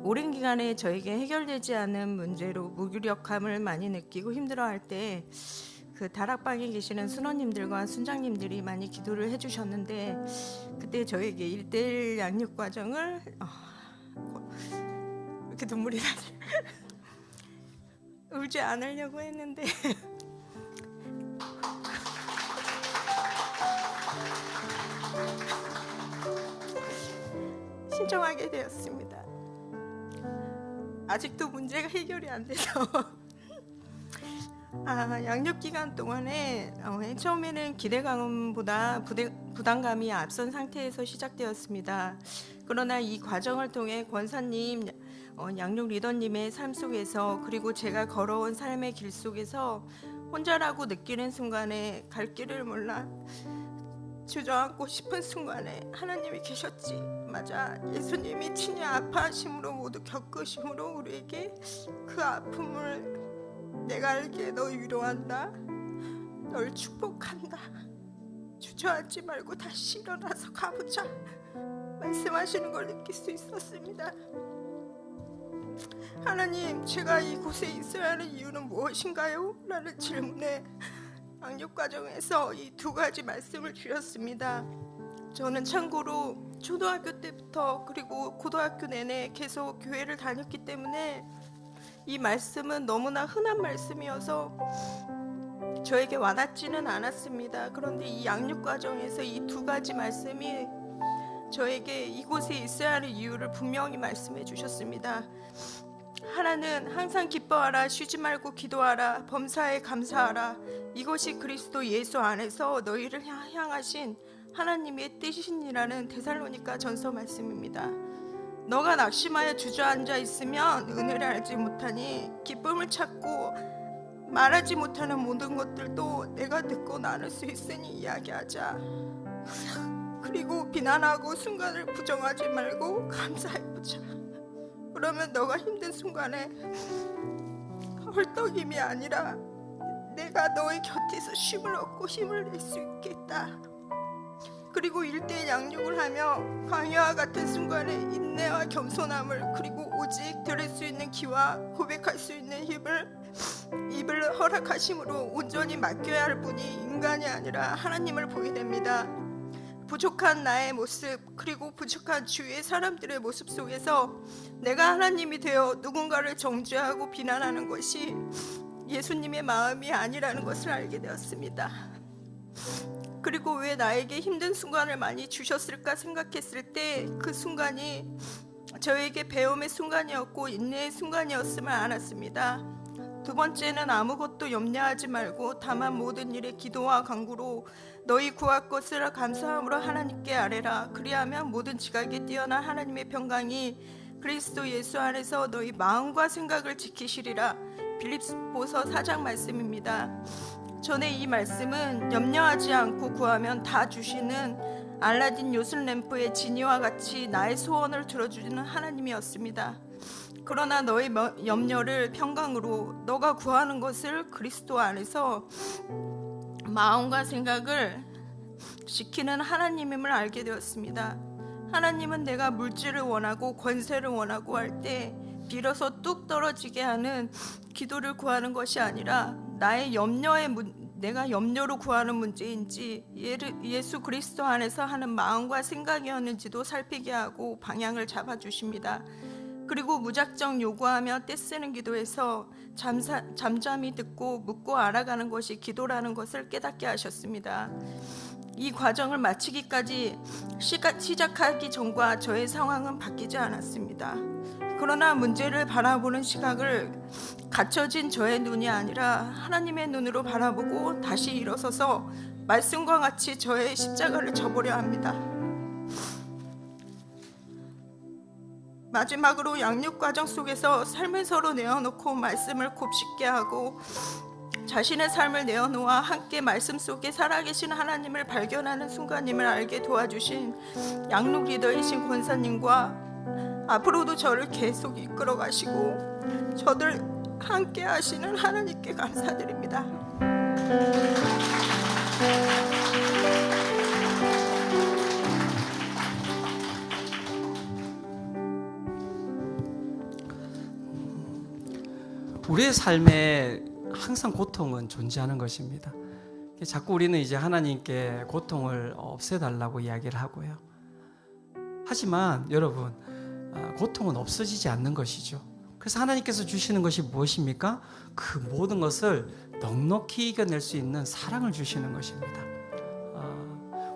오랜 기간에 저에게 해결되지 않은 문제로 무기력함을 많이 느끼고 힘들어할 때 그 다락방에 계시는 순원님들과 순장님들이 많이 기도를 해주셨는데, 그때 저에게 1대1 양육 과정을 이렇게 눈물이 나지. 울지 않으려고 했는데 신청하게 되었습니다. 아직도 문제가 해결이 안 돼서 양육 기간 동안에 처음에는 기대감보다 부담감이 앞선 상태에서 시작되었습니다. 그러나 이 과정을 통해 권사님, 양육 리더님의 삶 속에서, 그리고 제가 걸어온 삶의 길 속에서 혼자라고 느끼는 순간에, 갈 길을 몰라 주저앉고 싶은 순간에 하나님이 계셨지. 맞아, 예수님이 친히 아파하심으로 모두 겪으심으로 우리에게 그 아픔을 내가 알기에 너 위로한다, 널 축복한다, 주저앉지 말고 다시 일어나서 가보자 말씀하시는 걸 느낄 수 있었습니다. 하나님, 제가 이곳에 있어야 하는 이유는 무엇인가요? 라는 질문에 양육과정에서 이 두 가지 말씀을 주셨습니다. 저는 참고로 초등학교 때부터 그리고 고등학교 내내 계속 교회를 다녔기 때문에 이 말씀은 너무나 흔한 말씀이어서 저에게 와닿지는 않았습니다. 그런데 이 양육 과정에서 이 두 가지 말씀이 저에게 이곳에 있어야 하는 이유를 분명히 말씀해 주셨습니다. 하나는 항상 기뻐하라, 쉬지 말고 기도하라, 범사에 감사하라. 이것이 그리스도 예수 안에서 너희를 향하신 하나님의 뜻이니라는 데살로니가 전서 말씀입니다. 너가 낙심하여 주저앉아 있으면 은혜를 알지 못하니 기쁨을 찾고 말하지 못하는 모든 것들도 내가 듣고 나눌 수 있으니 이야기하자. 그리고 비난하고 순간을 부정하지 말고 감사해보자. 그러면 너가 힘든 순간에 헐떡임이 아니라 내가 너의 곁에서 쉼을 얻고 힘을 낼 수 있겠다. 그리고 1대1 양육을 하며 광야와 같은 순간에 인내와 겸손함을, 그리고 오직 들을 수 있는 귀와 고백할 수 있는 입을 허락하심으로 온전히 맡겨야 할 분이 인간이 아니라 하나님을 보게 됩니다. 부족한 나의 모습, 그리고 부족한 주위의 사람들의 모습 속에서 내가 하나님이 되어 누군가를 정죄하고 비난하는 것이 예수님의 마음이 아니라는 것을 알게 되었습니다. 그리고 왜 나에게 힘든 순간을 많이 주셨을까 생각했을 때 그 순간이 저에게 배움의 순간이었고 인내의 순간이었음을 알았습니다. 두 번째는 아무것도 염려하지 말고 다만 모든 일에 기도와 간구로 너희 구할 것을 감사함으로 하나님께 아뢰라. 그리하면 모든 지각에 뛰어난 하나님의 평강이 그리스도 예수 안에서 너희 마음과 생각을 지키시리라. 빌립보서 4장 말씀입니다. 전에 이 말씀은 염려하지 않고 구하면 다 주시는 알라딘 요술 램프의 지니와 같이 나의 소원을 들어주는 하나님이었습니다. 그러나 너의 염려를 평강으로, 너가 구하는 것을 그리스도 안에서 마음과 생각을 지키는 하나님임을 알게 되었습니다. 하나님은 내가 물질을 원하고 권세를 원하고 할 때 빌어서 뚝 떨어지게 하는 기도를 구하는 것이 아니라 내가 염려로 구하는 문제인지 예수 그리스도 안에서 하는 마음과 생각이었는지도 살피게 하고 방향을 잡아주십니다. 그리고 무작정 요구하며 떼쓰는 기도에서 잠잠히 듣고 묻고 알아가는 것이 기도라는 것을 깨닫게 하셨습니다. 이 과정을 마치기까지 시작하기 전과 저의 상황은 바뀌지 않았습니다. 그러나 문제를 바라보는 시각을 갇혀진 저의 눈이 아니라 하나님의 눈으로 바라보고 다시 일어서서 말씀과 같이 저의 십자가를 져보려 합니다. 마지막으로 양육 과정 속에서 삶을 서로 내어놓고 말씀을 곱씹게 하고 자신의 삶을 내어놓아 함께 말씀 속에 살아계신 하나님을 발견하는 순간임을 알게 도와주신 양육 리더이신 권사님과 앞으로도 저를 계속 이끌어 가시고 저들 함께 하시는 하나님께 감사드립니다. 우리의 삶에 항상 고통은 존재하는 것입니다. 자꾸 우리는 이제 하나님께 고통을 없애달라고 이야기를 하고요. 하지만 여러분, 고통은 없어지지 않는 것이죠. 그래서 하나님께서 주시는 것이 무엇입니까? 그 모든 것을 넉넉히 이겨낼 수 있는 사랑을 주시는 것입니다.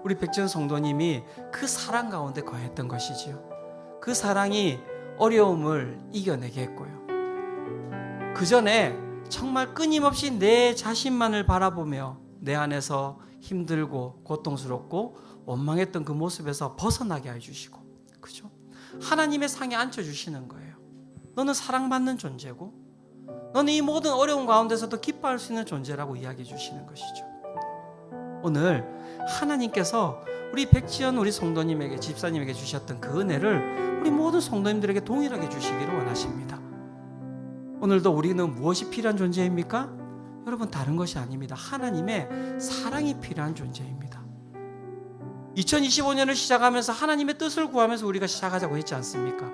우리 백지연 성도님이 그 사랑 가운데 거했던 것이지요. 그 사랑이 어려움을 이겨내게 했고요. 그 전에 정말 끊임없이 내 자신만을 바라보며 내 안에서 힘들고 고통스럽고 원망했던 그 모습에서 벗어나게 해주시고, 그죠? 하나님의 상에 앉혀주시는 거예요. 너는 사랑받는 존재고 너는 이 모든 어려움 가운데서도 기뻐할 수 있는 존재라고 이야기해 주시는 것이죠. 오늘 하나님께서 우리 백지연 우리 성도님에게, 집사님에게 주셨던 그 은혜를 우리 모든 성도님들에게 동일하게 주시기를 원하십니다. 오늘도 우리는 무엇이 필요한 존재입니까? 여러분, 다른 것이 아닙니다. 하나님의 사랑이 필요한 존재입니다. 2025년을 시작하면서 하나님의 뜻을 구하면서 우리가 시작하자고 했지 않습니까?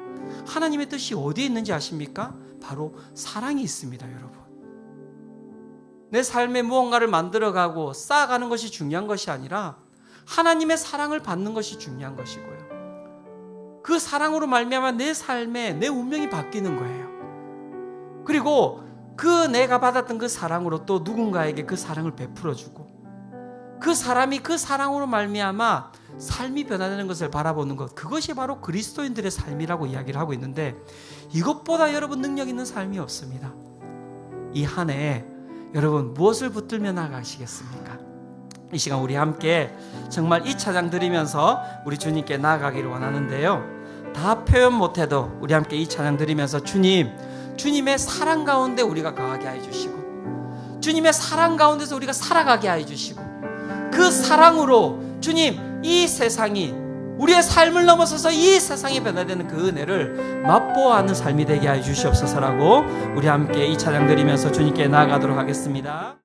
하나님의 뜻이 어디에 있는지 아십니까? 바로 사랑이 있습니다, 여러분. 내 삶에 무언가를 만들어가고 쌓아가는 것이 중요한 것이 아니라 하나님의 사랑을 받는 것이 중요한 것이고요. 그 사랑으로 말미암아 내 삶에 내 운명이 바뀌는 거예요. 그리고 그 내가 받았던 그 사랑으로 또 누군가에게 그 사랑을 베풀어주고, 그 사람이 그 사랑으로 말미암아 삶이 변화되는 것을 바라보는 것, 그것이 바로 그리스도인들의 삶이라고 이야기를 하고 있는데, 이것보다 여러분 능력 있는 삶이 없습니다. 이 한 해에 여러분 무엇을 붙들며 나아가시겠습니까? 이 시간 우리 함께 정말 이 찬양 드리면서 우리 주님께 나아가기를 원하는데요, 다 표현 못해도 우리 함께 이 찬양 드리면서 주님의 사랑 가운데 우리가 거하게 해주시고, 주님의 사랑 가운데서 우리가 살아가게 해 주시고 그 사랑으로 주님 이 세상이 우리의 삶을 넘어서서 이 세상이 변화되는 그 은혜를 맛보아하는 삶이 되게 해 주시옵소서라고 우리 함께 이 찬양 드리면서 주님께 나아가도록 하겠습니다.